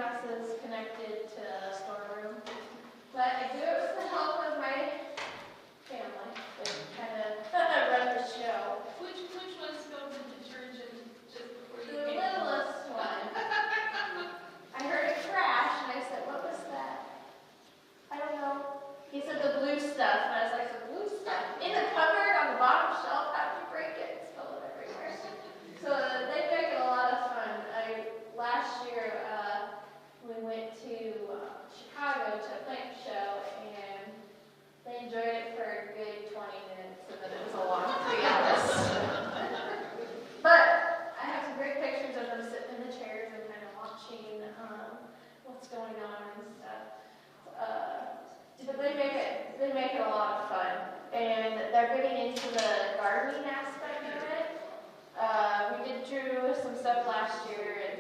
greenhouse is connected to a storeroom, but I do it with the help of my family. They kind of run the show. Which one spilled the detergent just before you The came? littlest one. I heard it crash, and I said, "What was that?" I don't know. He said the blue stuff, and I was like, "The blue stuff in the cupboard on the bottom shelf? How did you break it? It's spilled everywhere." So they make it a lot of fun. Last year we went to Chicago to a plant show, and they enjoyed it for a good 20 minutes, and then it was a long 3 hours. But I have some great pictures of them sitting in the chairs and kind of watching what's going on and stuff. But they make it a lot of fun, and they're getting into the gardening aspect of it. We drew some stuff last year, and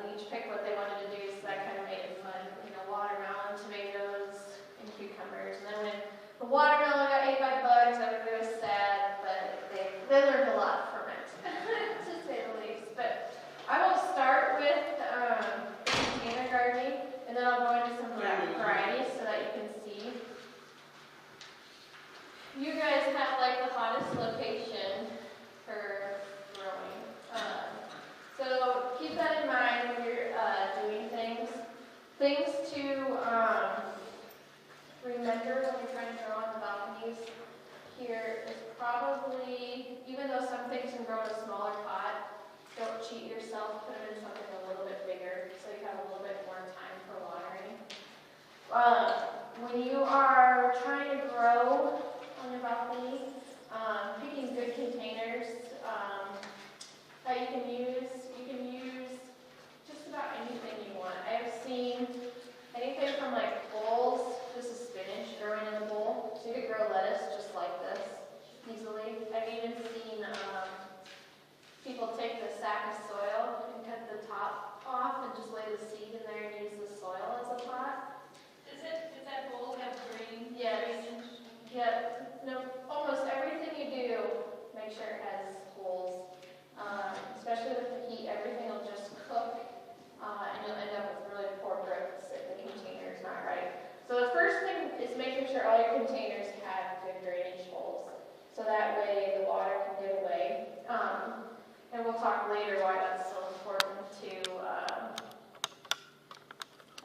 they each picked what they wanted to do, so that kind of made it fun. You know, watermelon, tomatoes, and cucumbers. And then when the watermelon got ate by bugs, everybody was sad, but they learned a lot from it, to say the least. But I will start with container gardening, and then I'll go into some varieties so that you can see. You guys have like the hottest location for growing. So keep that in mind when you're doing things. Things to remember when you're trying to grow on the balconies here is probably, even though some things can grow in a smaller pot, don't cheat yourself, put them in something a little bit bigger so you have a little bit more time for watering. When you are trying to grow on your balcony, picking good containers that you can use just about anything you want. I have seen anything from like bowls, this is spinach growing in a bowl, so you could grow lettuce just like this easily. I've even seen people take the sack of soil and cut the top off and just lay the seed in there and use the soil as a pot. Does that bowl have drainage? Yes. Yep. No, almost everything you do, make sure it has holes. Especially with the heat, everything will just cook, and you'll end up with really poor growth if the container is not right. So the first thing is making sure all your containers have good drainage holes, so that way the water can get away. And we'll talk later why that's so important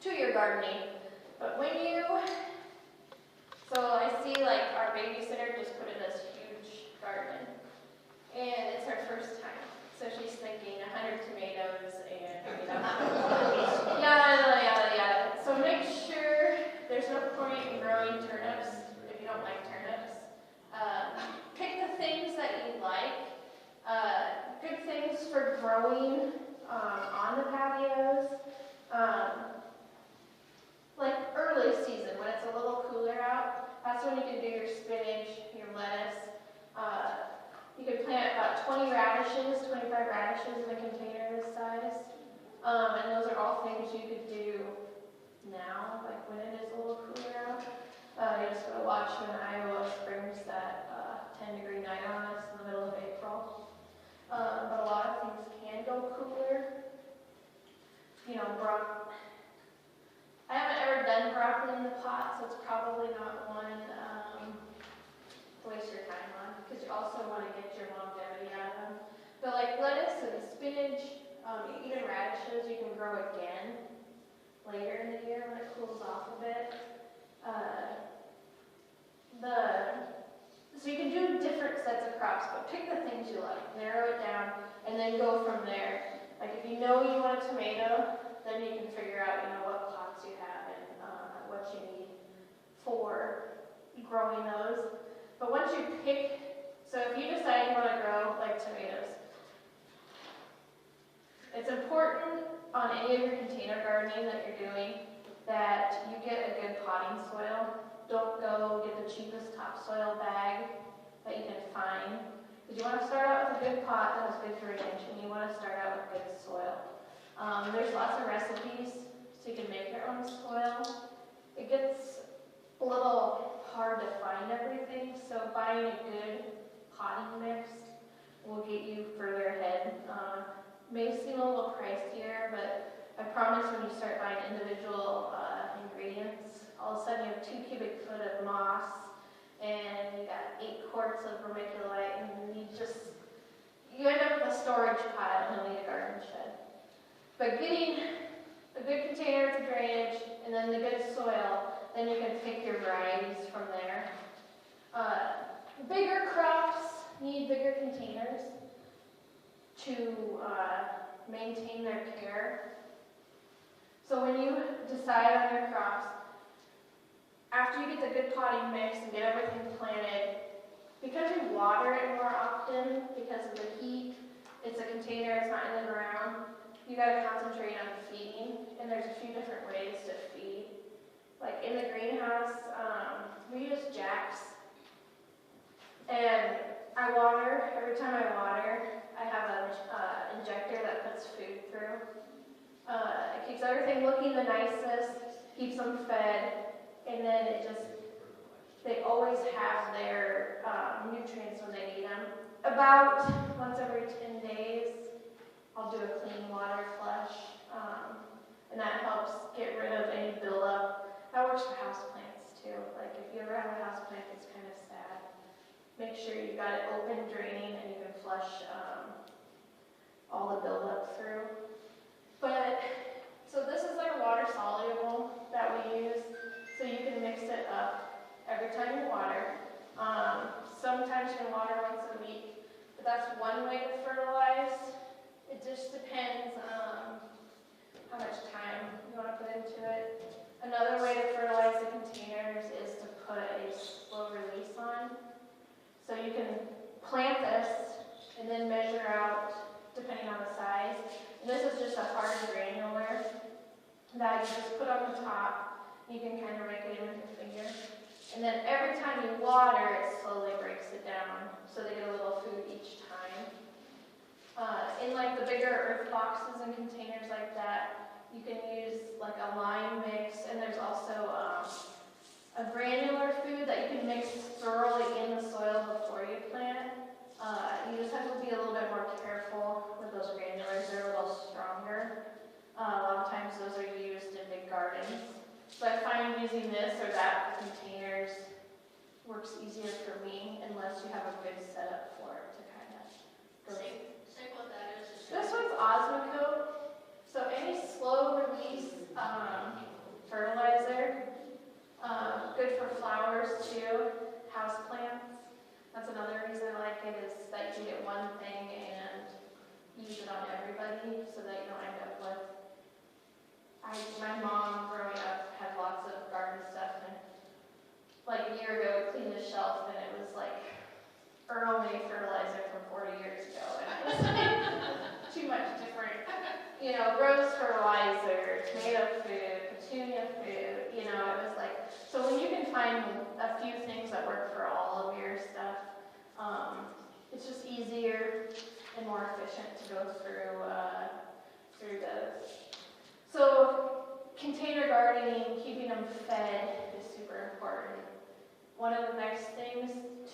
to your gardening. But so I see like our babysitter just put in this huge garden, and it's her first time. So she's thinking 100 tomatoes and, yada, yada, yada. So make sure there's no point in growing turnips if you don't like turnips. Pick the things that you like. Good things for growing on the patios. Like early season, when it's a little cooler out, that's when you can do your spinach, your lettuce. You could plant about 25 radishes in a container this size. And those are all things you could do now, like when it is a little cooler out. You just gotta watch when Iowa brings that 10-degree night on us in the middle of April. But a lot of things can go cooler. You know, I haven't ever done broccoli in the pot, so it's probably not one to waste your time on, because you also want to get your longevity out of them. But like lettuce and spinach, even radishes, you can grow again later in the year when it cools off a bit. So you can do different sets of crops, but pick the things you like, narrow it down, and then go from there. Like if you know you want a tomato, then you can figure out, what pots you have and what you need for growing those. But once you pick, so if you decide you want to grow like tomatoes, it's important on any of your container gardening that you're doing that you get a good potting soil. Don't go get the cheapest topsoil bag that you can find. Because you want to start out with a good pot that has good drainage, and you want to start out with good soil. There's lots of recipes, so you can make your own soil. It gets a little hard to find everything, so buying a good potting mix will get you further ahead. May seem a little pricier, but I promise when you start buying individual ingredients, all of a sudden you have 2 cubic foot of moss, and you got 8 quarts of vermiculite, and you end up with a storage pile, and you'll need a garden shed. But getting a good container for drainage, and then the good soil, then you can pick your varieties from there. Bigger crops need bigger containers to maintain their care. So when you decide on your crops, after you get the good potting mix and get everything planted, because you water it more often because of the heat, it's a container, it's not in the ground, you gotta concentrate on feeding, and there's a few different ways to feed. Like in the greenhouse, we use jacks, and I water. Every time I water, I have an injector that puts food through. It keeps everything looking the nicest, keeps them fed, and then they always have their nutrients when they need them. About once every 10 days, I'll do a clean water flush, and that helps get rid of any buildup. That works for houseplants too. Like if you ever have a houseplant that's kind of sad, make sure you've got it open, draining, and you can flush all the buildup through. So this is our water soluble that we use. So you can mix it up every time you water. Sometimes you can water once a week, but that's one way to fertilize. It just depends how much time you want to put into it. Another way to fertilize the containers is to put a slow release on. So you can plant this and then measure out, depending on the size. And this is just a hard granular that you just put on the top. You can kind of rake it in with your finger. And then every time you water, it slowly breaks it down so they get a little food each time. In like the bigger earth boxes and containers like that, you can use like a lime mix, and there's also a granular food that you can mix thoroughly in the soil before you plant. You just have to be a little bit more careful with those granulars. They're a little stronger. A lot of times those are used in big gardens. So I find using this or that for containers works easier for me unless you have a good setup for it to kind of go. Say what that is. This one's Osmocote. So any slow release fertilizer, good for flowers too, house plants. That's another reason I like it, is that you can get one thing and use it on everybody so that you don't end up with. My mom growing up had lots of garden stuff, and like a year ago we cleaned the shelf and it was like Earl May fertilizer from 40 years ago, and it was like too much different, rose fertilizer, tomato food, petunia food, it was like, so when you can find a few things that work for all of your stuff, it's just easier and more efficient to go through those. So container gardening, keeping them fed is super important. One of the next things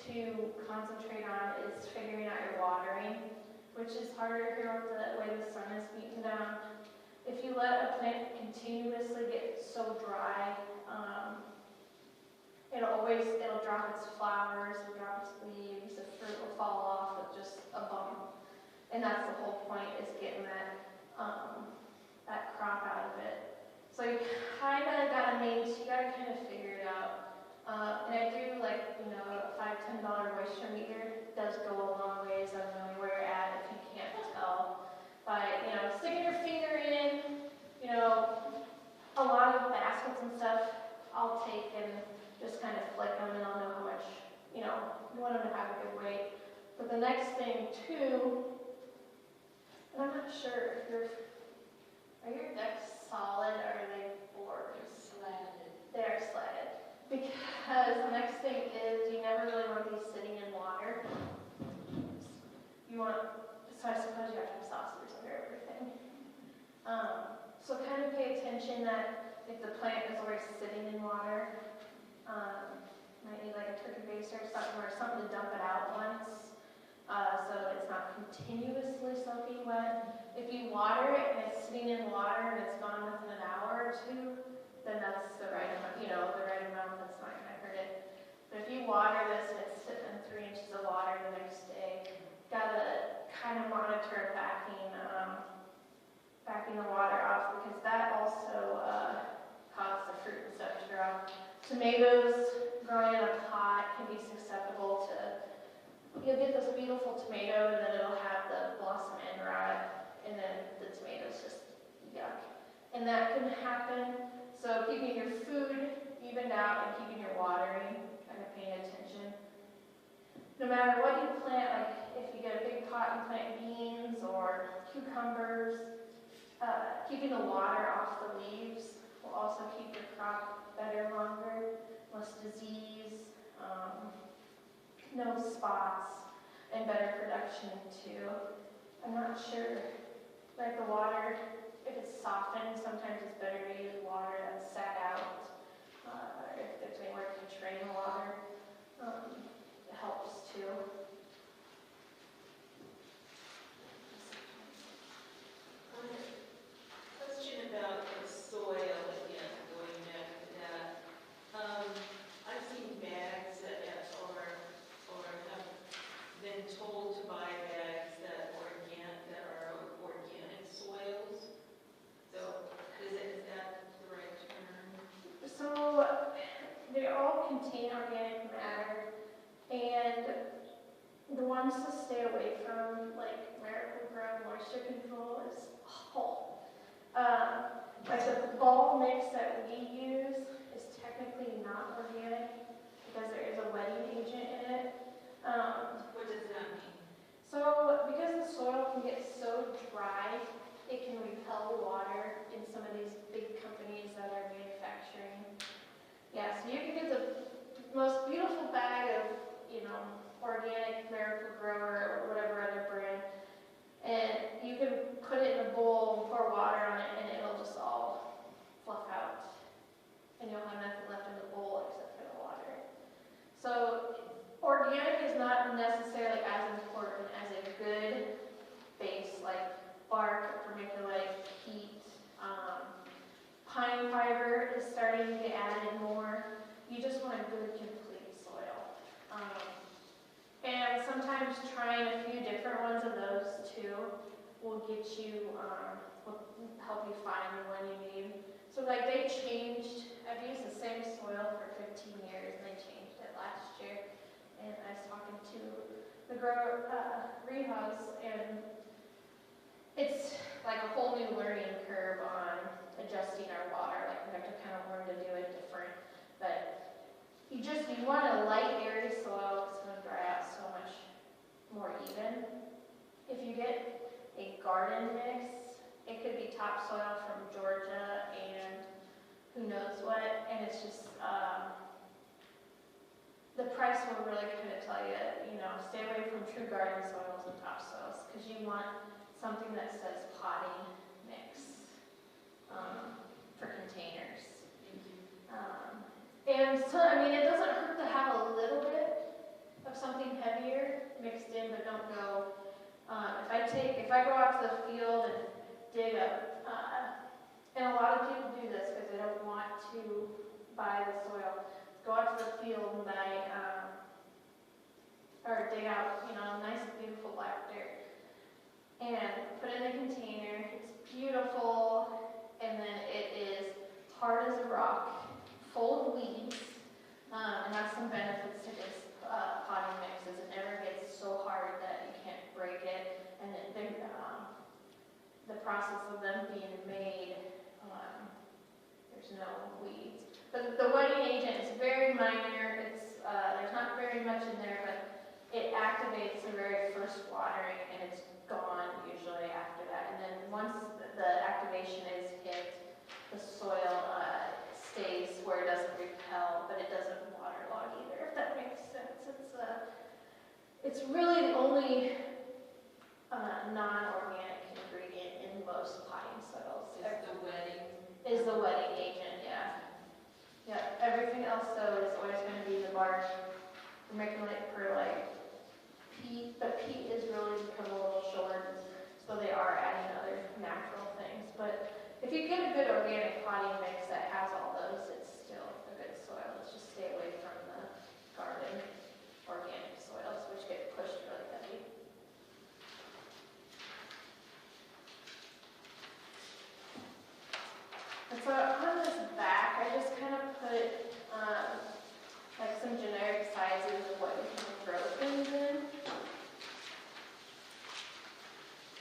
to concentrate on is figuring out your watering, which is harder here with the way the sun is beating down. If you let a plant continuously get so dry, it'll drop its flowers, it'll drop its leaves, the fruit will fall off with just a bump. And that's the whole point, is getting that crop out of it. So you kind of figure it out. And I do like, a $5-10 moisture meter does go a long ways on knowing where you're at if you can't tell. By, sticking your finger in, a lot of baskets and stuff I'll take and just kind of flick them, and I'll know how much, you want them to have a good weight. But the next thing too, and I'm not sure if are your decks solid or are they boards? Slatted. They're slatted. Because the next thing is you never really want to be sitting in water. So I suppose you have to have saucers under everything. So kind of pay attention that if the plant is always sitting in water, might need like a turkey baster or something to dump it out once, so it's not continuously soaking wet. If you water it and it's sitting in water and it's gone two, then that's the right amount, the right amount, that's not gonna hurt it. But if you water this and it's sitting in 3 inches of water the next day, gotta kind of monitor backing the water off, because that also causes the fruit and stuff to grow. Tomatoes growing in a pot can be susceptible to, you'll get this beautiful tomato and then it'll have the blossom end rot, and then the tomato's just yuck. And that can happen, so keeping your food evened out and keeping your watering, kind of paying attention. No matter what you plant, like if you get a big pot and plant beans or cucumbers, keeping the water off the leaves will also keep your crop better longer, less disease, no spots, and better production too. I'm not sure, like the water, if it's softened, sometimes it's better to use water that's sat out. If there's anywhere to train the water, it helps too. Question about the soil again, going back to that. I've seen bags that or have been told to buy bags that are organic soils. So is that the right term? So they all contain organic matter, and the ones to stay away from, like Miracle-Gro moisture control, is like the ball mix that we use is technically not organic because there is a wetting agent in it. What does that mean? So because the soil can get so dry, it can repel water in some of these big companies that are manufacturing. Yeah, so you can get the most beautiful bag of, organic Miracle-Gro or whatever other brand, and you can put it in a bowl and pour water on it, and it'll just all fluff out, and you'll have nothing left in the bowl except for the water. So organic is not necessarily as important as a good base, like bark, vermiculite, peat, pine fiber is starting to get added more. You just want a good, complete soil. And sometimes trying a few different ones of those too will get you, will help you find the one you need. So like they changed, I've used the same soil for 15 years and they changed it last year. And I was talking to the greenhouse, and it's like a whole new learning curve on adjusting our water. Like we have to kind of learn to do it different. But you want a light, airy soil because it's going to dry out so much more even. If you get a garden mix, it could be topsoil from Georgia and who knows what, and it's just, the price will really kind of tell you, stay away from true garden soils and topsoils because you want something that says potting mix for containers. And so, it doesn't hurt to have a little bit of something heavier mixed in, but don't go, if I go out to the field and dig up, and a lot of people do this because they don't want to buy the soil, go out to the field and buy, or dig out, nice beautiful black dirt, and put it in a container. It's beautiful, and then it is hard as a rock, full of weeds, and that's some benefits to this potting mix, is it never gets so hard that you can't break it, and the process of them being made, there's no weeds. But the wetting agent is very minor. It's there's not very much in there, but it activates the very first watering, and it's gone usually after that. And then once the activation is hit, the soil stays where it doesn't repel, but it doesn't waterlog either, if that makes sense. It's really the only non-organic ingredient in most potting soils. Is the wetting agent, yeah. Yeah, everything else though is always going to be the bark, vermiculite, perlite, peat, but peat is really become a little short, so they are adding other natural things. But if you get a good organic potting mix,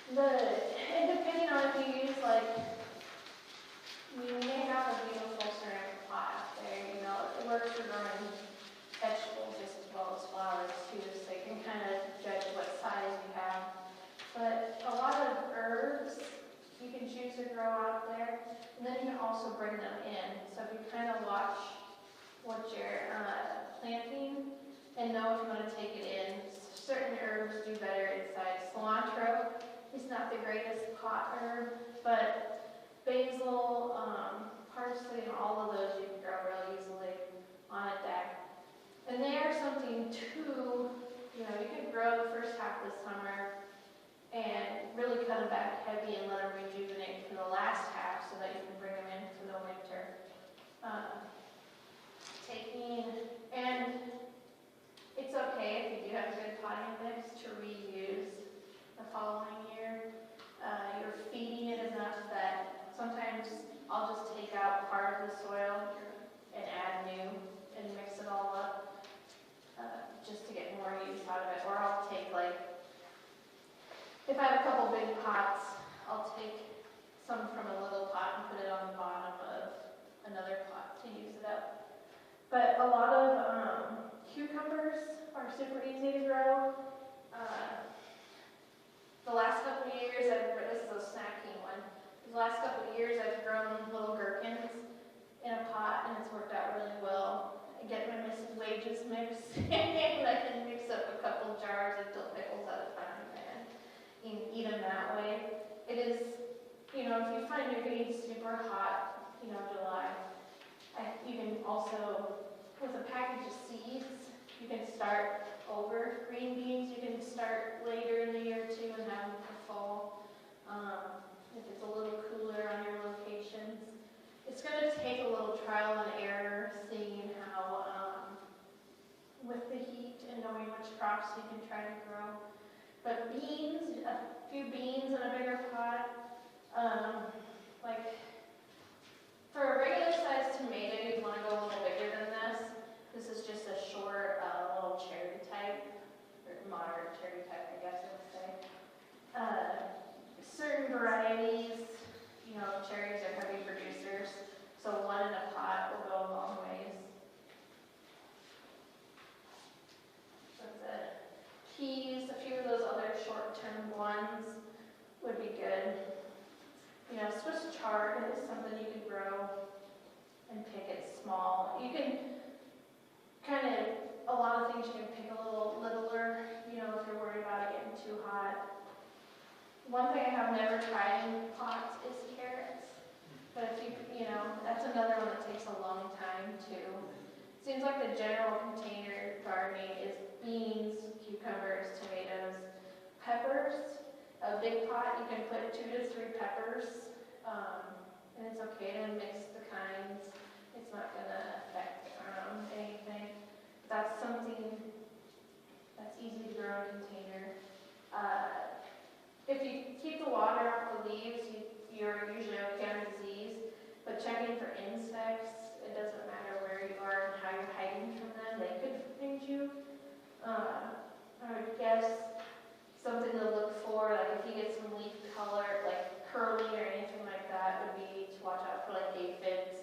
And depending on if you use like, you may have a beautiful ceramic pot out there, you know, it works for growing vegetables just as well as flowers too, so you can kind of judge what size you have. But a lot of herbs you can choose to grow out there, and then you can also bring them in. So if you kind of watch what you're planting and know if you want to take it in, certain herbs do better inside. Cilantro is not the greatest pot herb, but basil, parsley, and all of those you can grow real easily on a deck. And they are something too, you know, you can grow the first half of the summer and really cut them back heavy and let them rejuvenate for the last half so that you can bring them in for the winter. And it's okay if you do have a good potting mix to reuse the following year. You're feeding it enough that sometimes I'll just take out part of the soil and add new and mix it all up just to get more use out of it. Or I'll take like, if I have a couple big pots, I'll take some from a little pot and put it on the bottom of another pot to use it up. But a lot of cucumbers are super easy to grow. The last couple of years, this is a snacking one. The last couple of years, I've grown little gherkins in a pot, and it's worked out really well. I get my Mrs. Wages mix, and I can mix up a couple jars of dill pickles at a time, and you can eat them that way. It is, you know, if you find you're getting super hot, you know, July, you can also, with a package of seeds, you can start over. Green beans, you can start later in the year too and have them for fall. If it's a little cooler on your locations. It's going to take a little trial and error, seeing how, with the heat and knowing which crops you can try to grow. But beans, a few beans in a bigger pot, like for a regular sized tomato, you'd want to go a little bigger than this. This is just a short, little cherry type, or moderate cherry type, I guess I would say. Certain varieties, you know, cherries are heavy producers, so one in a pot will go a long ways. That's it. Peas, a few of those other short-term ones would be good. You know, Swiss chard is something you can grow and pick it small. You can a lot of things you can pick a little littler, you know, if you're worried about it getting too hot. One thing I have never tried in pots is carrots, but if you know, that's another one that takes a long time too. Seems like the general container gardening is beans, cucumbers, tomatoes, peppers. A big pot, you can put 2 to 3 peppers, and it's okay to mix the kinds. It's not going to affect anything. That's something that's easy to grow in a container. If you keep the water off the leaves, you're usually okay on disease, but checking for insects, it doesn't matter where you are and how you're hiding from them, they could find you. I would guess something to look for, like if you get some leaf color, like curling or anything like that, would be to watch out for like aphids.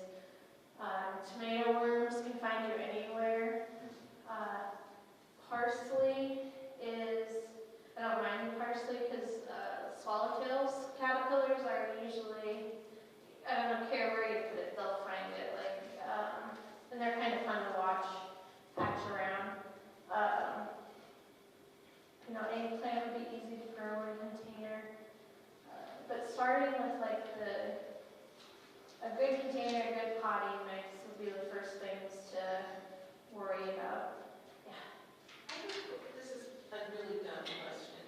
Tomato worms can find you anywhere. Parsley is, I don't mind parsley because swallowtails, caterpillars are usually, I don't care where you put it, they'll find it. Like, and they're kind of fun to watch, patch around. You know, eggplant would be easy to grow in a container. But starting with like a good container, a good potting mix would be the first things to worry about. Yeah. I think this is a really dumb question.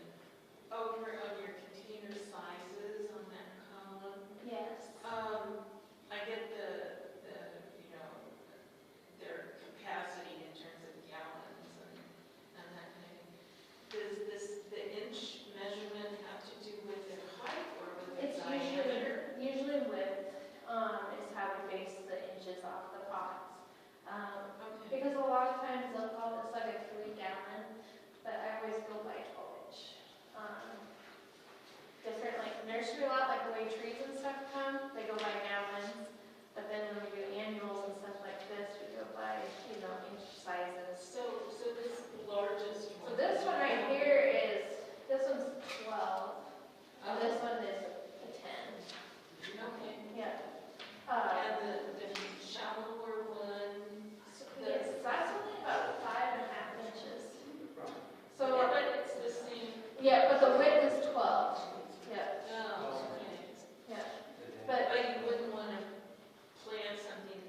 Over on your container sizes on that column. Yes. I get the you know, their capacity in terms of gallons and that kind of thing. Does the inch measurement have to do with their height or with their diameter? Usually width is how we base the inches off the pots. Okay. Because a lot of times they'll call this like a 3 gallon, but I always go by 12 new trees and stuff come, they go by gallons. But then when we do annuals and stuff like this, we go by, inch sizes. So this largest So one. this one right here this one's 12, and this one is a 10. Okay. Yeah. And the shallower one. Yes, that's only about 5.5 inches. So, Yeah, but it's the same. yeah, but the width is 12. Yeah, Oh, okay. yeah. But, But you wouldn't want to plant something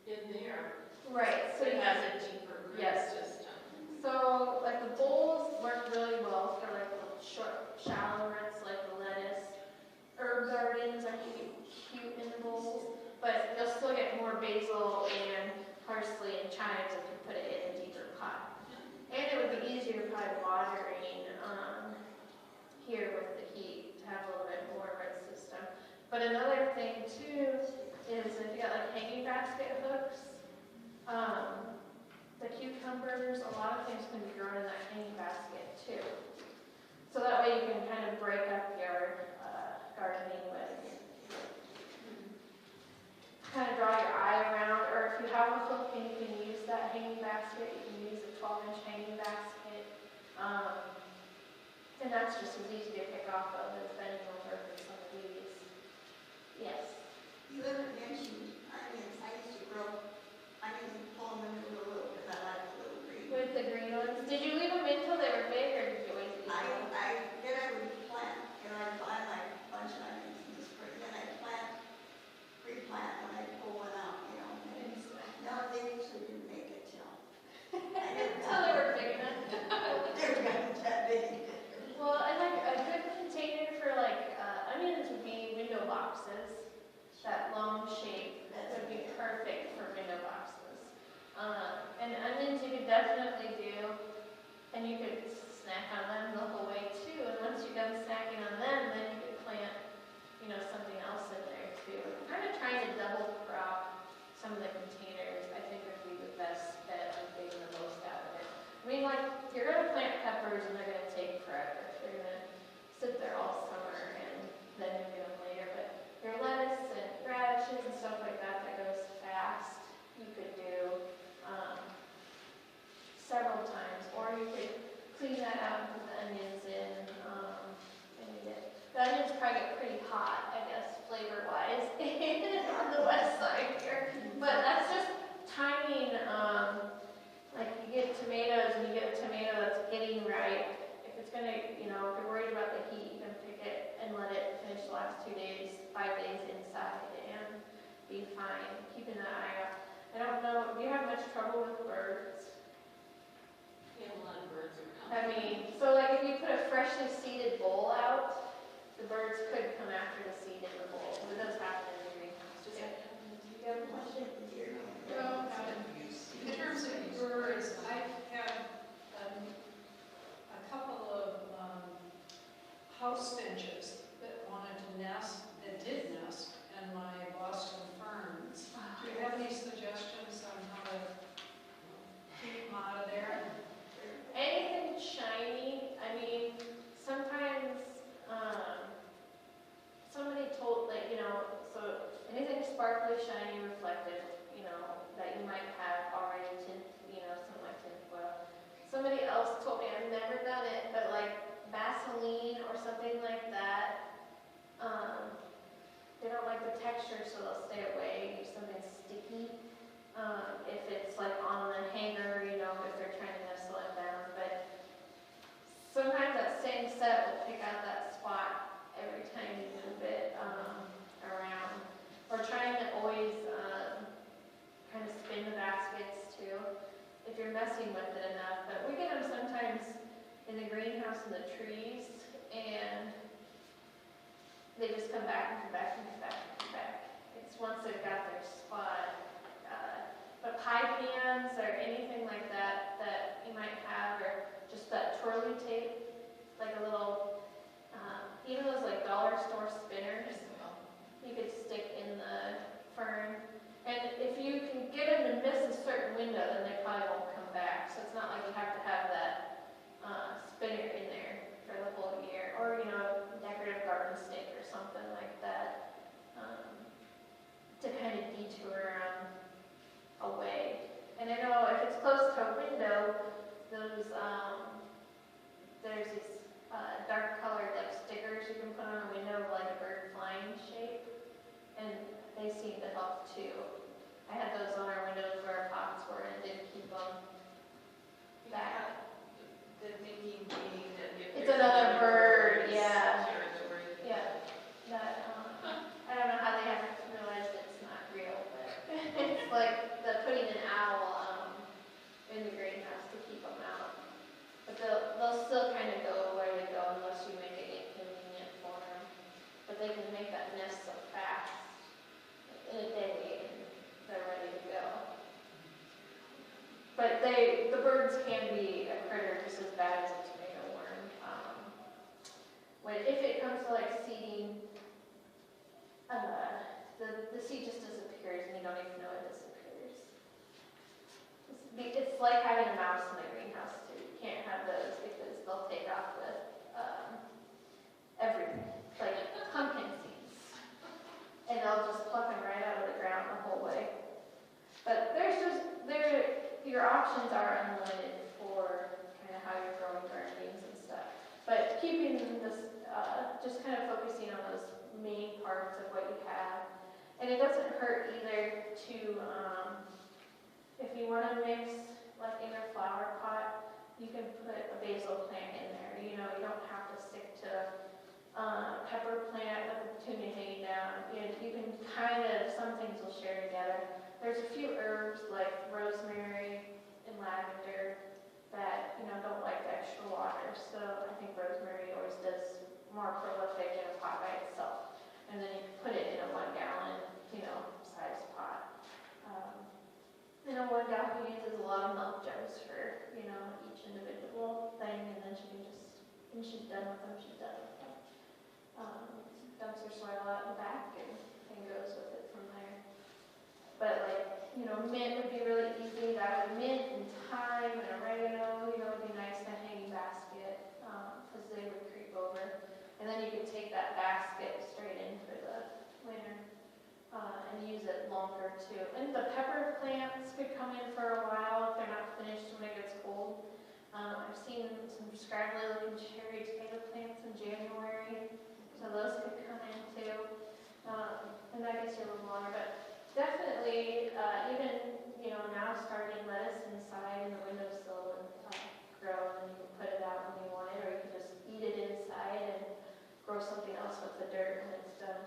in there right, so that you has a deeper root Yes. system. So, like the bowls work really well for like the short, shallow roots, like the lettuce. Herb gardens are cute in the bowls, but you'll still get more basil and parsley and chives if you put it in a deeper pot. And it would be easier probably watering here with the heat to have a little bit more root system. But another thing too is if you got like hanging basket hooks, the cucumbers, a lot of things can be grown in that hanging basket too. So that way you can kind of break up your gardening with. Kind of draw your eye around, or if you have a hook and you can use that hanging basket, you can use a 12-inch hanging basket. And that's just as easy to pick off of as bending over for some of these. Yes. You haven't mentioned onions. I used to grow onions and pull them into the little, because I like the little green. With the green ones. Did you leave them in until they were big, or did you wait to eat them? Then I would plant, I plant like a bunch of onions in the spring, then I replant when I pull one out, and no, they usually didn't make it till. I never Until they were big enough. Never got that big. Well, and like a good container for like onions would be window boxes. That long shape would be perfect for window boxes. And onions you could definitely do, and you could snack on them the whole way too. And once you're done snacking on them, then you could plant, something else in there too. Kind of trying to double crop some of the containers, I think would be the best bet of getting the most out of it. I mean, like, you're going to plant peppers and they're going to take forever. They're going to sit there all summer and then you'll get them later. But your lettuce and radishes and stuff like that goes fast, you could do several times. Or you could clean that out and put the onions in and eat it. The onions probably get pretty hot, I guess, flavor-wise, on the west side here. But that's just timing, like you get tomatoes and you get a tomato that's getting ripe. If it's gonna, if you're worried about the heat, you can pick it and let it finish the last 5 days inside and be fine. Keeping that eye out. I don't know, do you have much trouble with birds? Yeah, a lot of birds are I coming. mean, so like if you put a freshly seeded bowl out, the birds could come after the seed in the bowl. It does happen in the greenhouse. Does that happen? Do you have a question? Well, in terms of birds, I've had a couple of house finches that wanted to nest, that did nest, in my Boston ferns. Do you have any suggestions on how to keep them out of there? Anything shiny, I mean, sometimes, somebody told, like, so anything sparkly, shiny, reflective, that you might have already something like tinfoil. Somebody else told me, I've never done it, but like Vaseline or something like that, they don't like the texture, so they'll stay away. Use something sticky. If it's like on the hanger, if they're trying to nestle it down. But sometimes that same set will pick out that spot every time you move it around. Or trying to always kind of spin the baskets too, if you're messing with it enough. But we get them sometimes in the greenhouse in the trees, and they just come back and come back and come back and come back. It's once they've got their spot. But pie pans or anything like that that you might have, or just that twirly tape, like a little, even those like dollar store spinners, you could stick in the fern. And if you can get them to miss a certain window, then they probably won't come back. So it's not like you have to have that spinner in there for the whole year. Or, a decorative garden stake or something like that. dark colored like stickers you can put on a window of like a bird flying shape, and they seem to help too. I had those on our windows where our pots were and did keep them back. The thinking being that if It's there's another bird, it's yeah. territory. Yeah, that, I don't know how they haven't realized it's not real, but it's like the putting an owl, in the greenhouse to keep them out. But they'll still kind of go where they go unless you make it inconvenient for them. But they can make that nest so fast, in a day, and they're ready to go. But the birds can be a critter just as bad as a tomato worm. If it comes to like seeding, the seed just disappears and you don't even know it disappears. It's like having a mouse in the greenhouse too. You can't have those because they'll take off with everything, like pumpkin seeds, and they'll just pluck them right out of the ground the whole way. But your options are unlimited for kind of how you're growing gardenings and stuff. But keeping this, just kind of focusing on those main parts of what you have, and it doesn't hurt either to. If you want to mix, like in a flower pot, you can put a basil plant in there. You know, you don't have to stick to pepper plant with a petunia hanging down. You can kind of, some things will share together. There's a few herbs like rosemary and lavender that, don't like the extra water. So I think rosemary always does more prolific in a pot by itself. And then you can put it in a 1 gallon, size pot. 1 gal uses a lot of milk jugs for, each individual thing, and then when she's done with them, she's done with them. Dumps her soil out in the back and goes with it from there. But mint would be really easy. That would mint and thyme and oregano, would be nice in a hanging basket, because they would creep over. And then you could take that basket straight in for the winter. And use it longer too. And the pepper plants could come in for a while if they're not finished when it gets cold. I've seen some scraggly looking cherry tomato plants in January, so those could come in too. And that gets you a little longer, but definitely even now starting lettuce inside in the windowsill and grow, and you can put it out when you want it, or you can just eat it inside and grow something else with the dirt when it's done.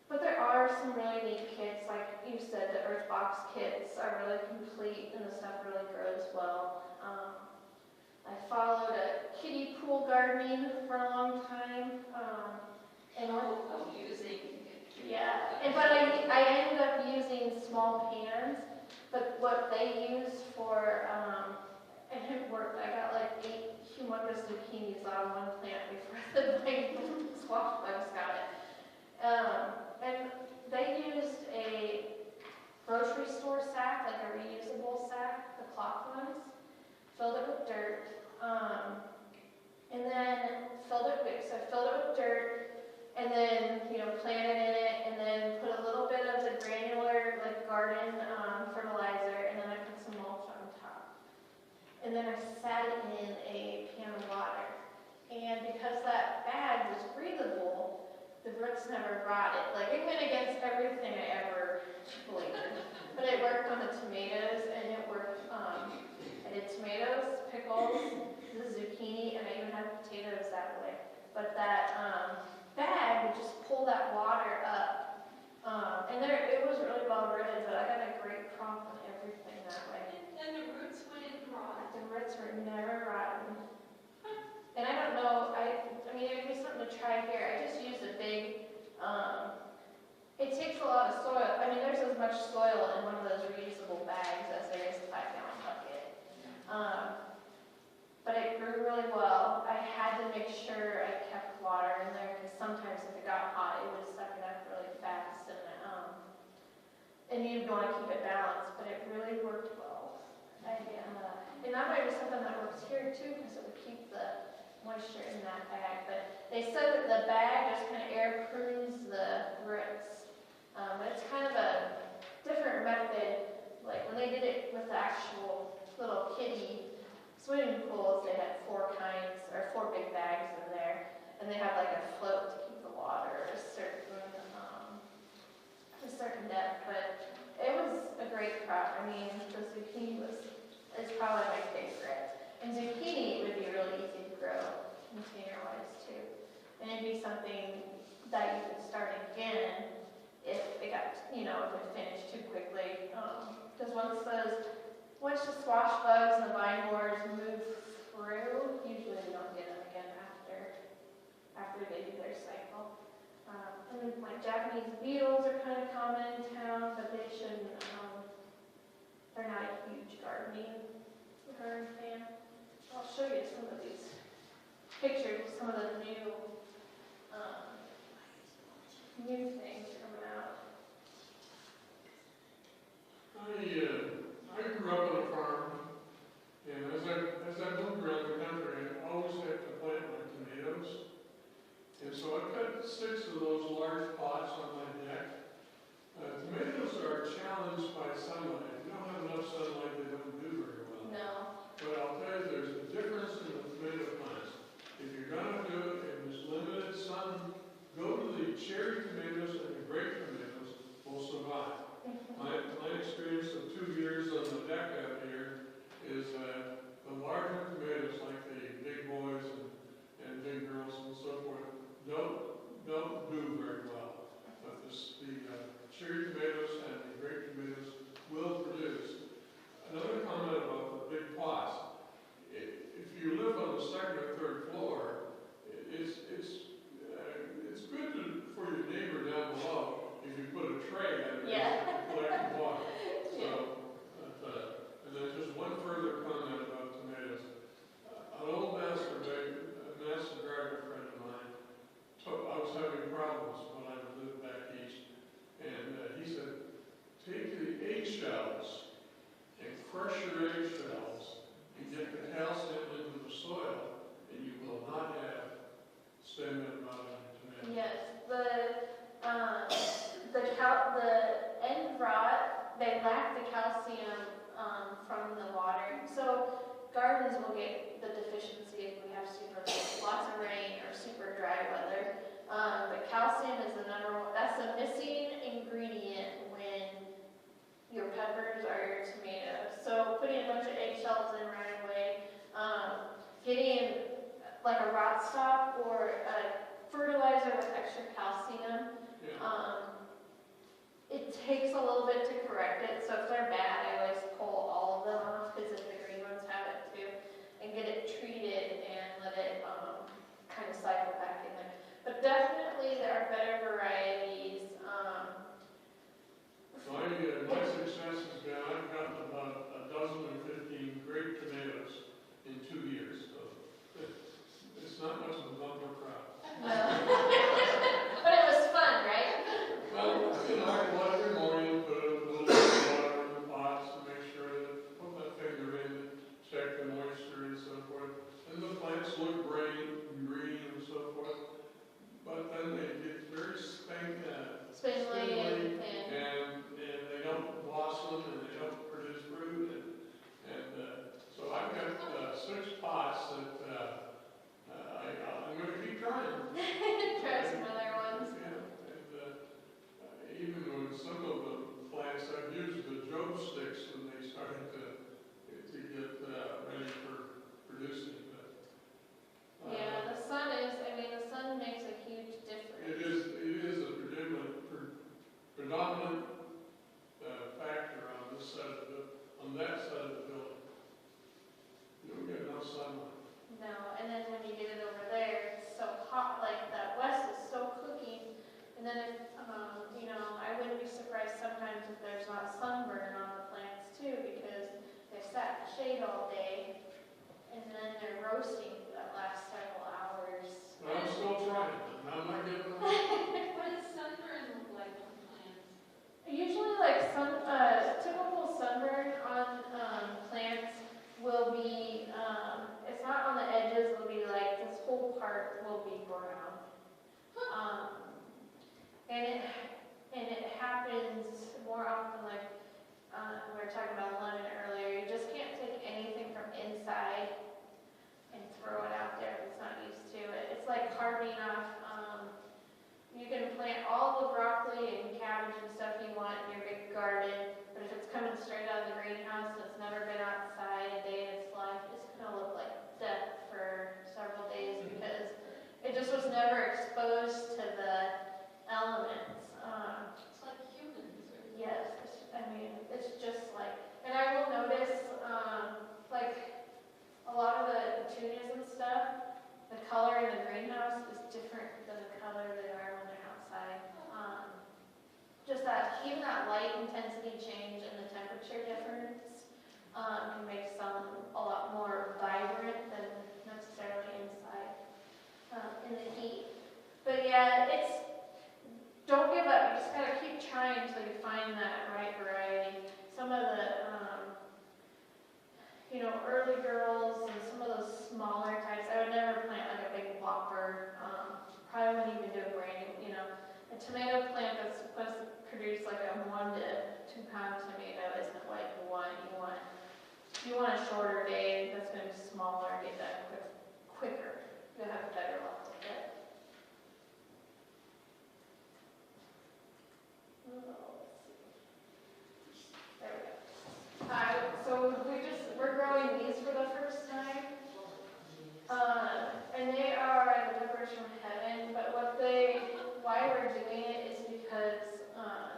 But there are some really neat kits, like you said, the Earth Box kits are really complete and the stuff really grows well. I followed a kiddie pool gardening for a long time. But I ended up using small pans, but what they use for, it didn't work. I got like 8 humongous zucchinis on one plant before the squash bugs got it. And they used a grocery store sack, like a reusable sack, the cloth ones, filled it with dirt, and then filled it with dirt, and then, planted in it, and then put a little bit of the granular, like garden fertilizer, and then I put some mulch on top. And then I sat it in a pan of water. And because that bag was breathable, the roots never rotted. Like, it went against everything I ever believed in. But it worked on the tomatoes, and it worked, I did tomatoes, pickles, the zucchini, and I even had potatoes that way. But that bag would just pull that water up. And it was really well rooted, but I got a great crop on everything that way. And the roots wouldn't rot. The roots were never rotten. And I don't know, I mean, it would be something to try here. I just used a big, it takes a lot of soil. I mean, there's as much soil in one of those reusable bags as there is a 5-gallon bucket. But it grew really well. I had to make sure I kept water in there because sometimes if it got hot, it would suck it up really fast. And you'd want to keep it balanced, but it really worked well. And that might be something that works here too, because it would keep the moisture in that bag. But they said that the bag just kind of air prunes the roots. It's kind of a different method. Like when they did it with the actual little kiddie swimming pools, they had 4 big bags in there. and they have like a float to keep the water at a certain depth, but it was a great crop. I mean, the zucchini is probably my favorite. And zucchini would be really easy to grow container-wise too. And it'd be something that you could start again if it got, if it finished too quickly. Because once the squash bugs and the vine borers move through, usually we don't get them again after they do their cycle. And then like Japanese beetles are kind of common in town, but they shouldn't, they're not a huge gardening fan. I'll show you some of these pictures of some of the new things coming out. I grew up on a farm, and as I moved around the country, I always had to plant my tomatoes. And so I cut 6 of those large pots on my deck. Tomatoes are challenged by sunlight. If you don't have enough sunlight, they don't do very well. No. But I'll tell you, there's a difference in the tomato plants. If you're going to do it in this limited sun, go to the cherry tomatoes and the grape tomatoes will survive. My experience of 2 years on the deck out here is that the larger tomatoes, like the big boys and big girls and so forth, don't do very well. But the cherry tomatoes and the grape tomatoes will produce. Another comment about the big pots. If you live on the 2nd or 3rd floor, it's good for your neighbor down below if you put a tray under it to collect the water. So, and then just one further comment about tomatoes. An old master gardener friend of mine, I was having problems when I lived back east, and he said, take the eggshells and crush your eggshells and get the calcium into the soil, and you will not have stem and rot in your tomatoes. Yes, the end rot, they lack the calcium from the water. So gardens will get the deficiency if we have lots of rain or super dry weather. But calcium is the #1. That's the missing ingredient when your peppers or your tomatoes. So putting a bunch of eggshells in right away, getting like a rot stop or a fertilizer with extra calcium. It takes a little bit to correct it. So if they're bad, I always pull all of them off because if the green ones have it too, and get it treated and let it kind of cycle back in there. But definitely there are better varieties. My success has been I've gotten about 12 or 15 great tomatoes in 2 years. So it's not much of a bumper crop. No. But it was fun, right? Well, I go out every morning, put a little bit of water in the pots to make sure that put my finger in, check the moisture and so forth. And the plants look green and so forth. But then they get very spindly and they don't blossom and they don't produce fruit. And so I've got 6 pots that I'm going to keep trying. Try some other ones. Yeah, and even with some of the plants, I've used the Job sticks when they started to get ready for producing. But, Yeah, the sun makes a huge difference. It is a predominant factor on that side of the building. You don't get enough sunlight. No, and then when you get it over there, it's so hot, like that west is so cooking. And then if, I wouldn't be surprised sometimes if there's not sunburn on the plants too, because they've sat in the shade all day, and then they're roasting for that last several hours. But I'm still trying. I'm not giving up. What does sunburn look like on plants? Usually like typical sunburn on plants will be, it's not on the edges, it'll be like this whole part will be brown. And it happens more often like we were talking about lemon earlier. You just can't take anything from inside and throw it out there if it's not used to it. It's like hardening off. You can plant all the broccoli and cabbage and stuff you want in your big garden, but if it's coming straight out of the greenhouse and it's never been outside a day in its life, it's gonna look like death for several days because it just was never exposed to the elements. It's like humans. Yes, I mean, it's just like, and I will notice, like, a lot of the petunias and stuff, the color in the greenhouse is different than the color they are when they're outside. Just that, even that light intensity change and the temperature difference can make some a lot more vibrant than necessarily inside in the heat. But yeah, don't give up. You just gotta keep trying until you find that right variety. Some of the, early girls and some of those smaller types, I would never plant like a big whopper. Probably wouldn't even do a brand new, a tomato plant that's supposed to produce like a 1 to 2 pound tomato isn't what you want. You want a shorter day that's going to be smaller and get that quicker. You'll have better luck with it. There we go. So we're growing these for the first time. And they are the peppers from heaven, but why we're doing it is because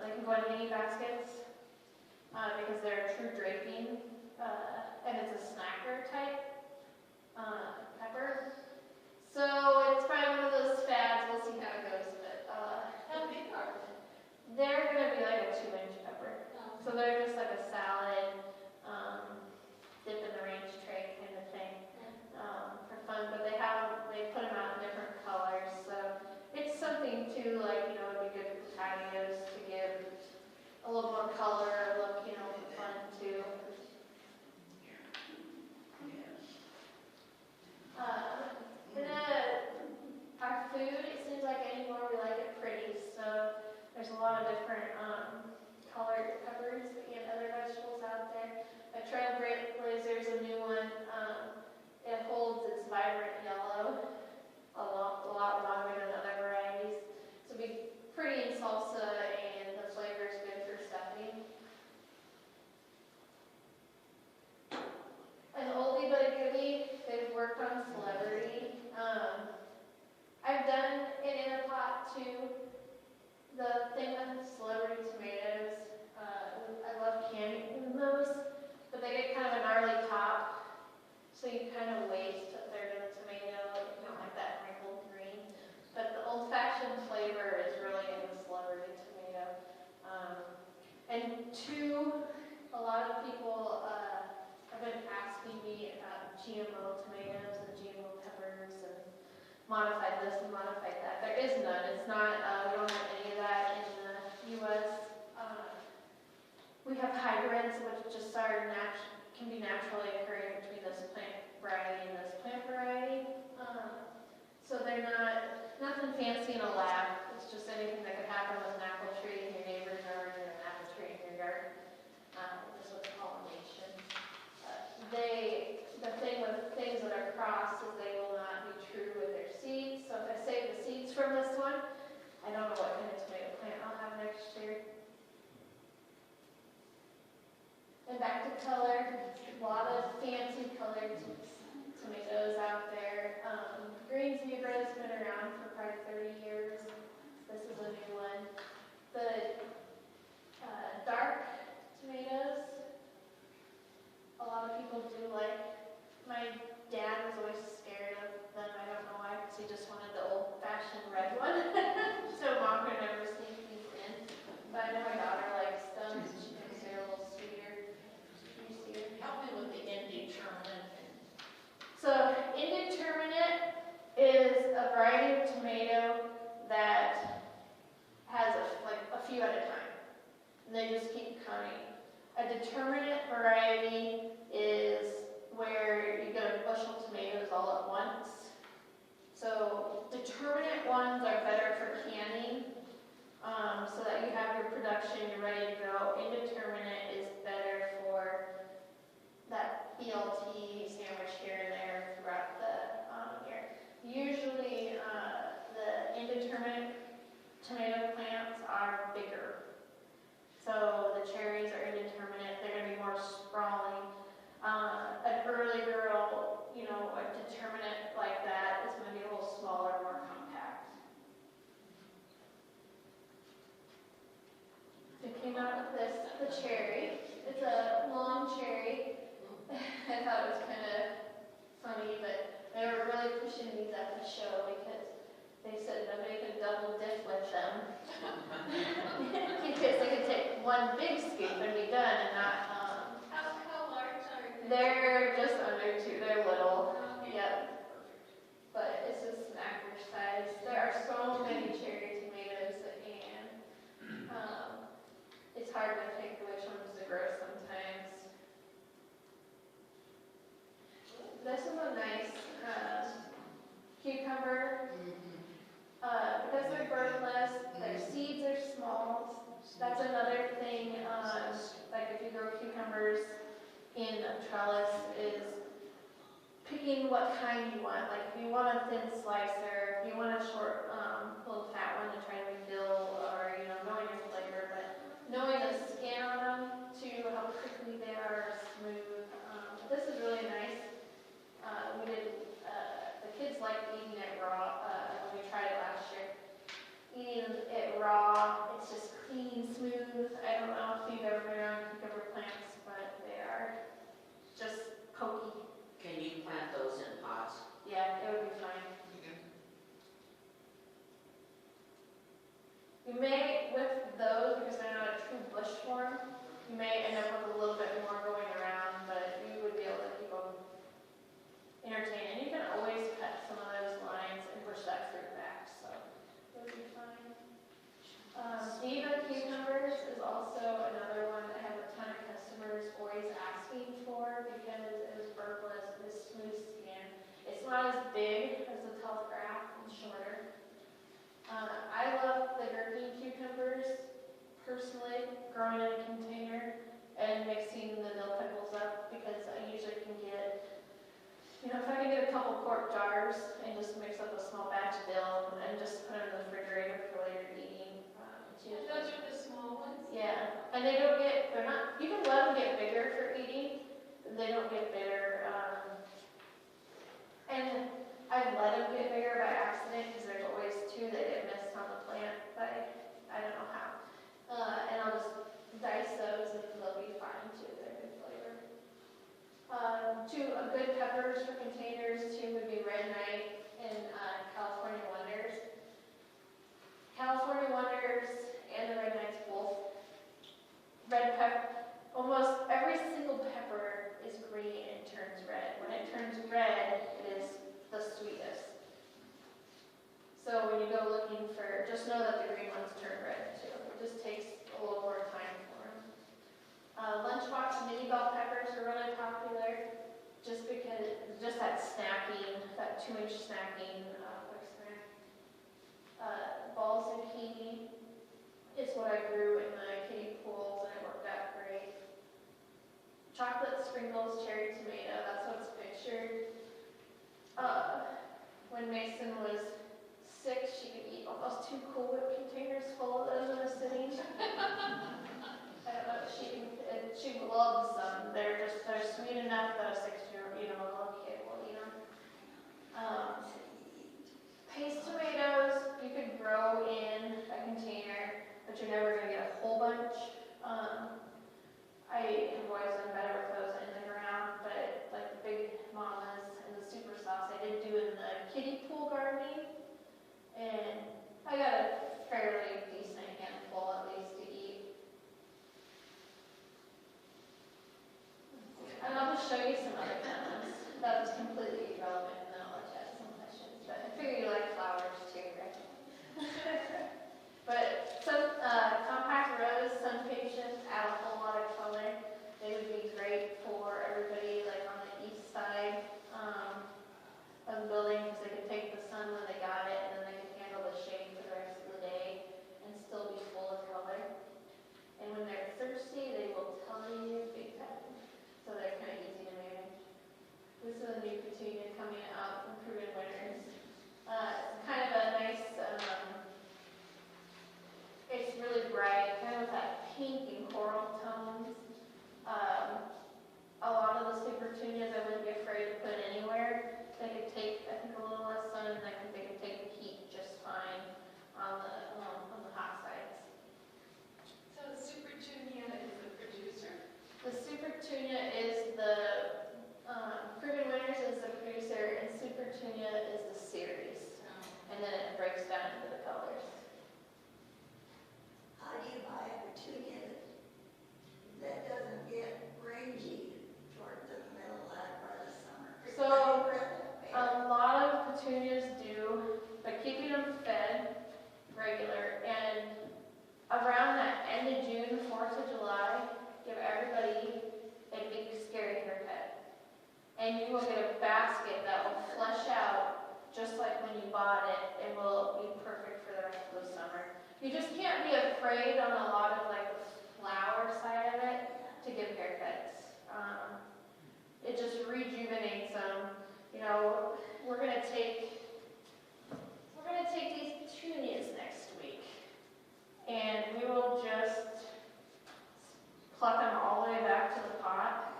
they can go in mini baskets because they're true draping, and it's a snacker type pepper. So it's probably one of those fads. We'll see how it goes, but How big are they? they're gonna be like a 2-inch pepper. So they're just like a salad, dip in the ranch tray kind of thing, for fun. But they put them out in different colors, so it's something too, like, it'd be good for patios to give a little more color, look, fun too. And then our food, it seems like anymore we like it pretty, so there's a lot of different colored peppers and other vegetables out there. A Trailblazer's a new one. It holds its vibrant yellow a lot longer than other varieties. So it'd be pretty in salsa, and the flavor is good for stuffing. An oldie but a goodie, they've worked on celebrity. I've done it in a pot too. The thing with celebrity tomatoes, I love canning those, but they get kind of a gnarly top, so you kind of waste a third of the tomato if you don't like that wrinkled green. But the old-fashioned flavor is really in the celebrity tomato. And two, a lot of people have been asking me about GMO tomatoes and GMO peppers and modified this and modified that. There is none. It's not, we don't have any of that in the U.S. We have hybrids, which just can be naturally occurring between this plant variety and this plant variety. So they're nothing fancy in a lab. It's just anything that could happen with an apple tree in your neighbor's yard or an apple tree in your yard. This was pollination. The thing with things that are crossed is they will not be true with their seeds. So if I save the seeds from this one, I don't know what kind of tomato plant I'll have next year. And back to color, a lot of fancy colored tomatoes out there. Green zebra has been around for probably 30 years. This is a new one. The dark tomatoes, a lot of people do like. My dad was always scared of them. I don't know why, because he just wanted the old-fashioned red one. So mom could never sneak these in. But I know my daughter likes them. She thinks they're a little sweeter. Help me with the indeterminate. So indeterminate is a variety of tomato that has a few at a time. And they just keep coming. A determinate variety is where you get a bushel of tomatoes all at once. So determinate ones are better for canning, so that you have your production, you're ready to go. Indeterminate is better for that BLT sandwich here and there throughout the year. Usually they're two, they're little. Yep. But it's a snacker size. There are so many cherry tomatoes and it's hard to pick which ones to grow sometimes. This is a nice cucumber. Because they're birdless, their seeds are small. That's another thing, like if you grow cucumbers in a trellis, is picking what kind you want. Like if you want a thin slicer, if you want a short, little fat one to try and refill, or, you know, knowing your flavor, but knowing the skin on them to how quickly they are smooth. This is really nice. The kids like eating it raw, when we tried it last year. Eating it raw, it's just clean, smooth. I don't know if you've ever been around cucumber plants, but they are just pokey. Can you plant those in pots? Yeah, it would be fine. You may, with those, because they're not a true bush form, you may end up with a little bit more going around, but you would be able to keep them entertaining. You can always cut some of those lines and push that fruit back, so it would be fine. Diva cucumbers is also another one that I have a ton of customers always asking for because it is birdless, it is smooth skin. It's not as big as the telegraph and shorter. I love the gherkin cucumbers, personally, growing in a container and mixing the dill pickles up because I usually can get, you know, if I can get a couple quart jars and just mix up a small batch of dill and just put them in the refrigerator for later eating. Those are the small ones? Yeah, and they don't get, they're not, you can let them get bigger for eating, they don't get bitter. And I've let them get bigger by accident because there's always two that get missed on the plant by, I don't know how. And I'll just dice those and they'll be fine too, they're good flavor. Two good peppers for containers too would be Red Knight and California Wonders. California Wonders and the Red Knights both. Red pepper, almost every single pepper is green and turns red. When it turns red, it is the sweetest. So when you go looking for, just know that the green ones turn red too. It just takes a little more time for them. Lunchbox mini bell peppers are really popular just because, just that snacking, that 2-inch snacking, quick snack. Ball zucchini is what I grew in my kiddie pools and it worked out great. Chocolate sprinkles, cherry tomato, that's what's pictured. When Mason was 6, she could eat almost 2 Cool Whip containers full of those in a sitting. I don't know, she loves them. They're sweet enough that a 6-year-old, you know, a little kid will eat them. Paste tomatoes, you could grow in a container, but you're never going to get a whole bunch. I have always done better with those in the ground, but like the big mamas and the super sauce, I did do in the kiddie pool gardening, and I got a fairly decent handful at least to eat. And I'll just show you some other ones. That was completely irrelevant, and then I'll let you ask some questions. But I figure you like flowers too, right? But some compact rose, sun patients add a whole lot of color. They would be great for everybody like on the east side of the building because they could take the sun when they got it and then they could handle the shade for the rest of the day and still be full of color. And when they're thirsty, they will tell you big time. So they're kind of easy to manage. This is a new petunia coming out from Proven Winners. It's kind of a nice, it's really bright, kind of with that pink and coral tones. A lot of the super petunias I wouldn't be afraid to put anywhere. They could take, I think, a little less sun, and I think they could take the heat just fine on the hot sides. So Super Tunia is the producer? The Super Tunia is the, Proven Winners is the producer, and Super Tunia is the series. And then it breaks down into the colors. How do you buy a petunia that doesn't get rangy toward the middle part of the summer? it, it will be perfect for the rest of the summer. You just can't be afraid on a lot of like the flower side of it to give haircuts. It just rejuvenates them. You know, we're gonna take these petunias next week, and we will just pluck them all the way back to the pot.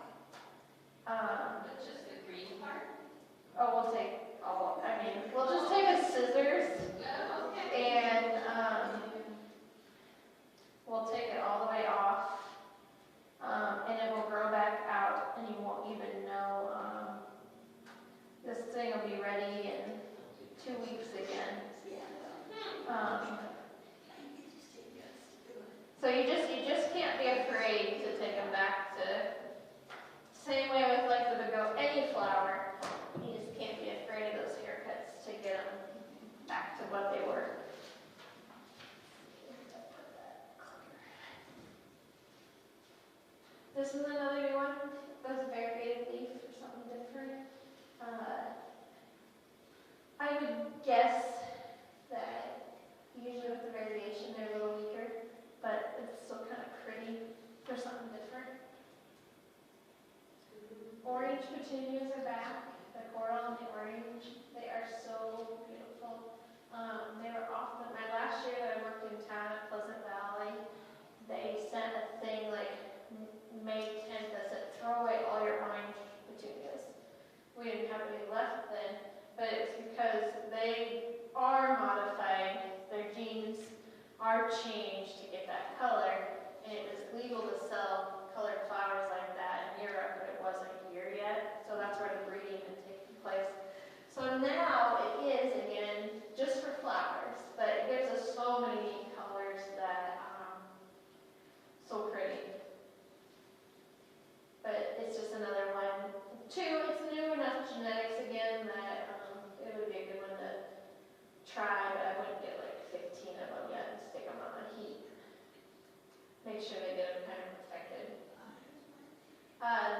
But just the green part? Oh, we'll take all. I mean, we'll just take a scissors Oh, okay. and we'll take it all the way off, and it will grow back out, and you won't even know. This thing will be ready in 2 weeks again. So you just can't be afraid to take them back to. Same way with like any flower, you just can't be afraid of those haircuts to get them back to what they were. This is another new one. That's a variegated leaf or something different. I would guess that usually with the variegation they're a little weaker, but it's still kind of pretty for something different. Orange petunias are back. The coral and the orange, they are so beautiful. They were off my last year that I worked in town at Pleasant Valley. They sent a thing like May 10th that said, throw away all your orange petunias. We didn't have any left then, but it's because they are modified. Their genes are changed to get that color, and it was legal to sell colored flowers like that in Europe, but it wasn't here yet. So that's where the breeding had taken place. So now it is again just for flowers, but it gives us so many neat colors that so pretty. But it's just another one. Two, it's new enough genetics again that it would be a good one to try, but I wouldn't get like 15 of them yet and stick them on a heap. Make sure they get them kind of protected.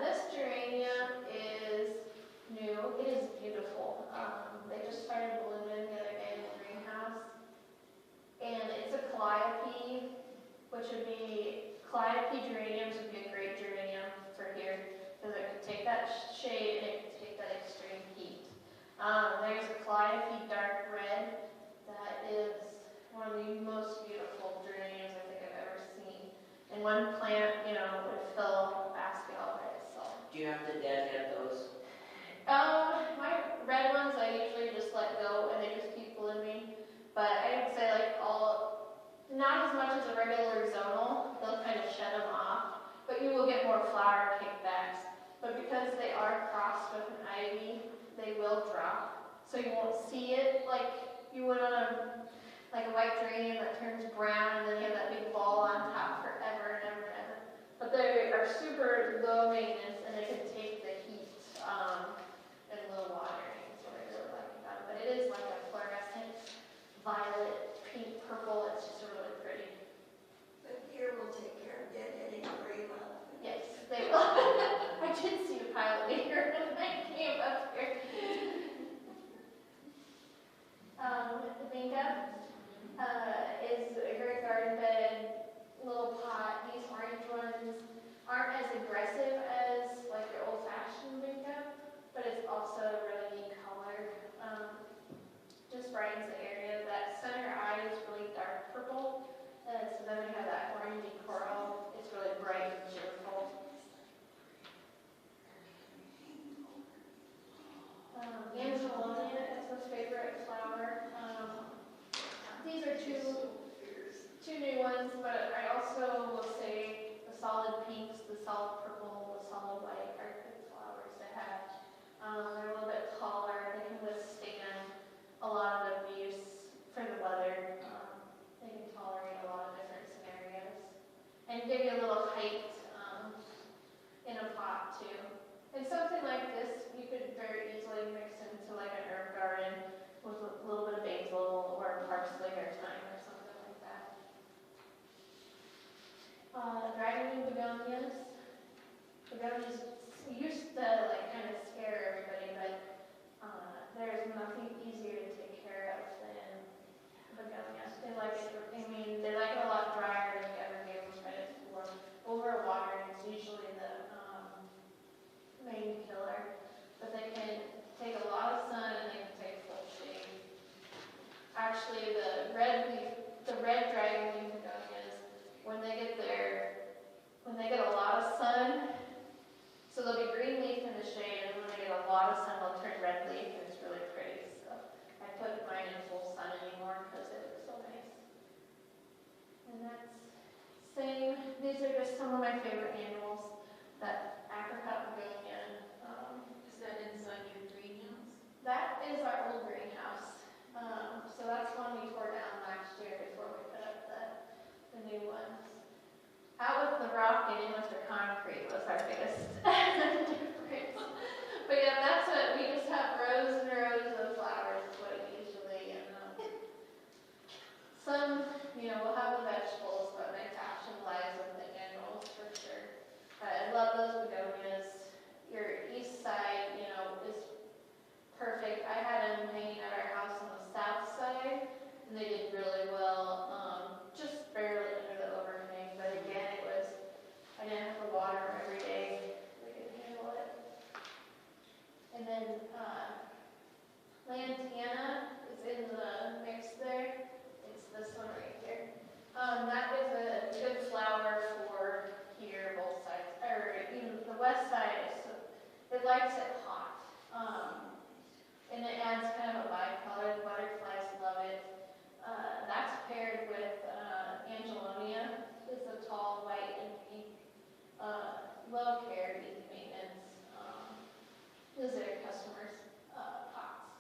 This geranium is new. It is beautiful. They just started blooming the other day in the greenhouse. And it's a calliope, which would be, calliope geraniums would be a great geranium for here, because it could take that shade and it could take that extreme heat. There's a calliope dark red that is one of the most beautiful geraniums I think I've ever seen. And one plant, you know, would fill a basket all by itself. Do you have to deadhead those? My red ones I usually just let go and they just keep blooming. But I would say like not as much as a regular zonal, they'll kind of shed them off. But you will get more flower kickbacks. But because they are crossed with an ivy, they will drop. So you won't see it like you would on a white geranium that turns brown and then you have that big ball on top forever and ever and ever. But they are super low maintenance and they can take the heat and low watering. That's what I really like about it. But it is like a fluorescent violet, pink, purple. It's just really pretty. But here we'll take care of deadheading very well. Yes, they will. I did see a pile of here when I came up here. The vinca is a great garden bed, little pot. These orange ones aren't as aggressive as like your old-fashioned vinca, but it's also a really neat color. Just brightens the area. That center eye is really dark purple, so then we have that orangey coral. It's really bright and beautiful. Angelonia is my favorite flower. These are two new ones, but I also will say the solid pinks, the solid purple, the solid white are good flowers to have. They're a little bit taller. They can withstand a lot of abuse for the weather. They can tolerate a lot of different scenarios. actually the red dragon leaf begonias, when they get a lot of sun, so they'll be green leaf in the shade, and when they get a lot of sun, they'll turn red leaf, and it's really pretty. So I put mine in full sun anymore because it looks so nice. And that's same. These are just some of my favorite annuals. That apricot begonia. Is that inside your greenhouse? That is our old greenhouse. So that's one we tore down last year before we put up the new ones. Out with the rock and in with the concrete was our biggest difference. But yeah, that's what we just have rows and rows of flowers is what it usually. And some, we'll have the vegetables, but my passion lies with the annuals for sure. I love those begonias. Your east side, is perfect. I had them hanging at our house on the south side, and they did really well. Just barely under the overhang, but again, I didn't have to water them every day. They could handle it. And then lantana is in the mix there. It's this one right here. That is a good flower for here, both sides, or even the west side. It likes it hot. And it adds kind of a bicolor. Butterflies love it. That's paired with Angelonia. It's a tall white and pink, well cared, easy maintenance. Those are customers' pots.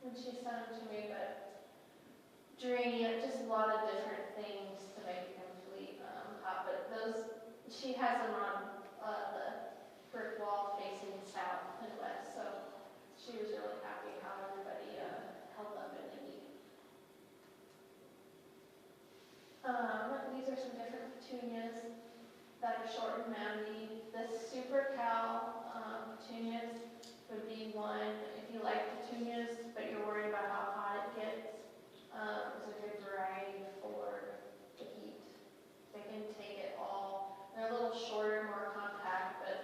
And she sent them to me, but geranium, just a lot of different things to make a complete pot. But she has them on the brick wall facing south and west, so she was really happy how everybody held up in the heat. These are some different petunias that are short and moundy. The Super Cal petunias would be one if you like petunias, but you're worried about how hot it gets. It's a good variety for the heat. They can take it all. They're a little shorter, more compact, but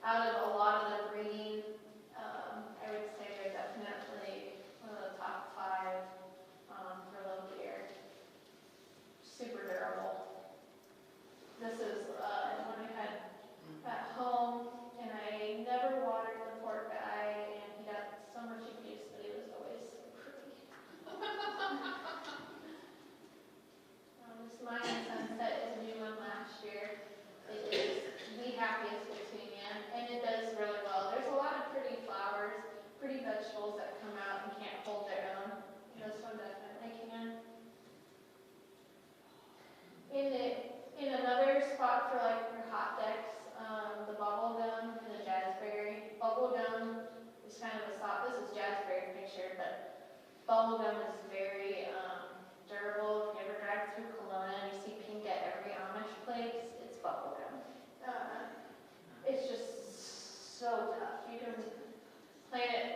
out of a lot of the breeding, I would say they're definitely one of the top 5 for low care. Super durable. This is one I had at home, and I never watered the poor guy, and he got so much abuse, but he was always so pretty. This Mayan Sunset is a new one last year. It is the happiest petunia, and it does really well. There's a lot of pretty flowers, pretty vegetables that come out and can't hold their own. This one definitely can. In another spot for like your hot decks, the bubble gum and the jazzberry. Bubble gum is kind of a soft. This is jazzberry picture, but bubble gum is very durable. If you ever drive through Kelowna and you see pink at every Amish place, it's bubble gum. It's just so tough. You can plant it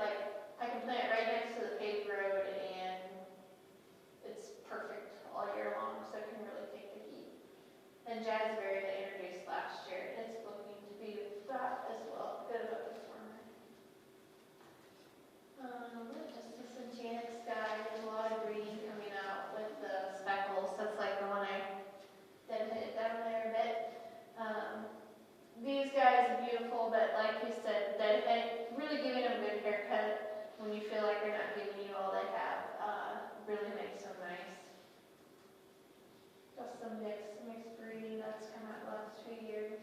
I can plant it right next to the paved road, and it's perfect all year long, so it can really take the heat. And jazzberry they introduced last year, it's looking to be that as well, good about this one. Just this enchanted sky, there's a lot of green coming out with the speckles. That's like the one I deadheaded down there a bit. These guys are beautiful, but like you said, deadhead, really giving them a good haircut when you feel like they're not giving you all they have, really makes them nice. Just some mixed breeding that's come out the last 2 years.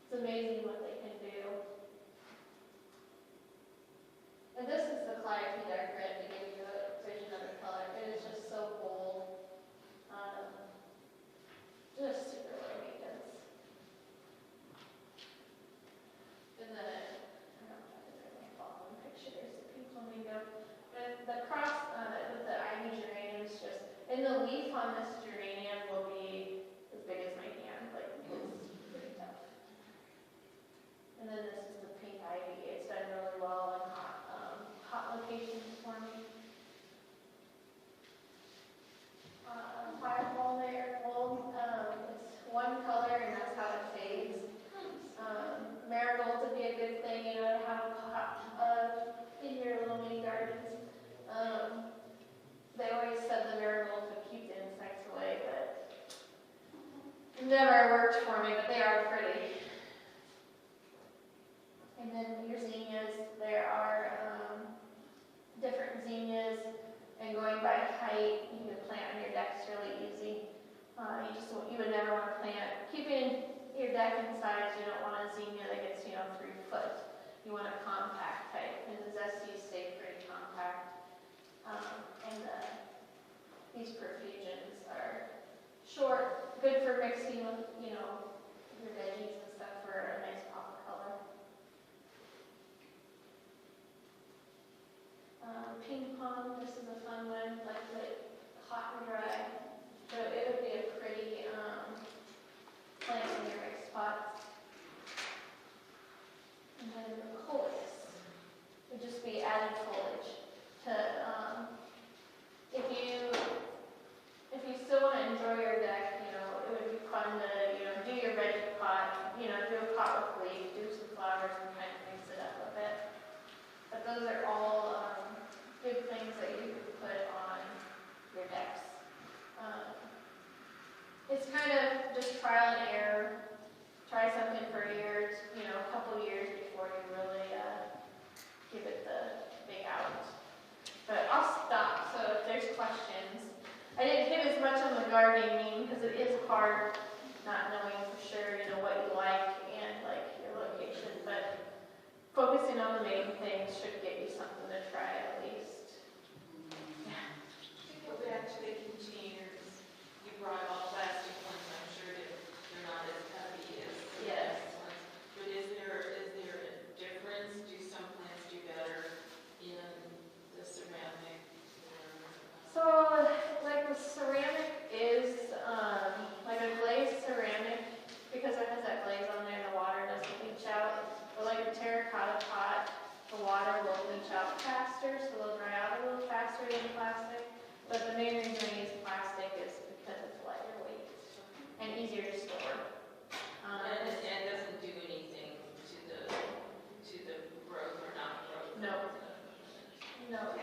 It's amazing what they can do. And this is the Calliope Dark Red to give you a vision of the color. It is just so bold. Just super low maintenance. And then, I don't know if I can follow in pictures if people may go. But the cross with the ivy geranium is just, and the leaf on this geranium will be as big as my hand. Like, it's pretty tough. And then this is the pink ivy. It's done really well in hot locations for me. Fireball there, gold. It's one color and that's how it fades. Marigolds would be a good thing, to have a pot in your little mini gardens. They always never worked for me, but they are pretty. And then your zinnias, there are different zinnias, and going by height, you can plant on your decks really easy. You would never want to plant, keeping your deck in size, you don't want a zinnia that gets, 3 foot. You want a compact type, and the zesties stay pretty compact. These profusions are short, good for mixing with, your veggies and stuff for a nice pop of color. Ping pong, this is a fun one, like hot and dry. So it would be a pretty plant in your mixed pots. And then the coleus would just be added foliage to, if you still want to enjoy your deck, it would be fun to, do your veggie pot, do a pot with leaves, do some flowers and kind of mix it up a bit. But those are all good things that you can put on your decks. It's kind of just trial and error. Try something for years, a couple years before you really give it the big out. But I'll stop, so if there's questions. I didn't hit as much on the gardening because it is hard not knowing for sure, what you like and your location. But focusing on the main things should get you something to try at least. Yeah. To go back to the containers, you brought all plastic ones, I'm sure they're not as heavy as the Yes. plastic ones. But is there a difference? Do some plants do better in the ceramic? So, the ceramic is, a glazed ceramic, because it has that glaze on there, the water doesn't leach out. But a terracotta pot, the water will leach out faster, so they'll dry out a little faster than plastic. But the main reason I use plastic is because it's lighter weight and easier to store. And it doesn't do anything to the growth or not growth? No. No.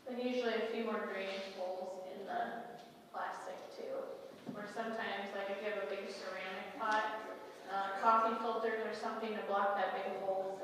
And usually a few more drainage holes in the plastic too. Or sometimes, if you have a big ceramic pot, coffee filters or something to block that big hole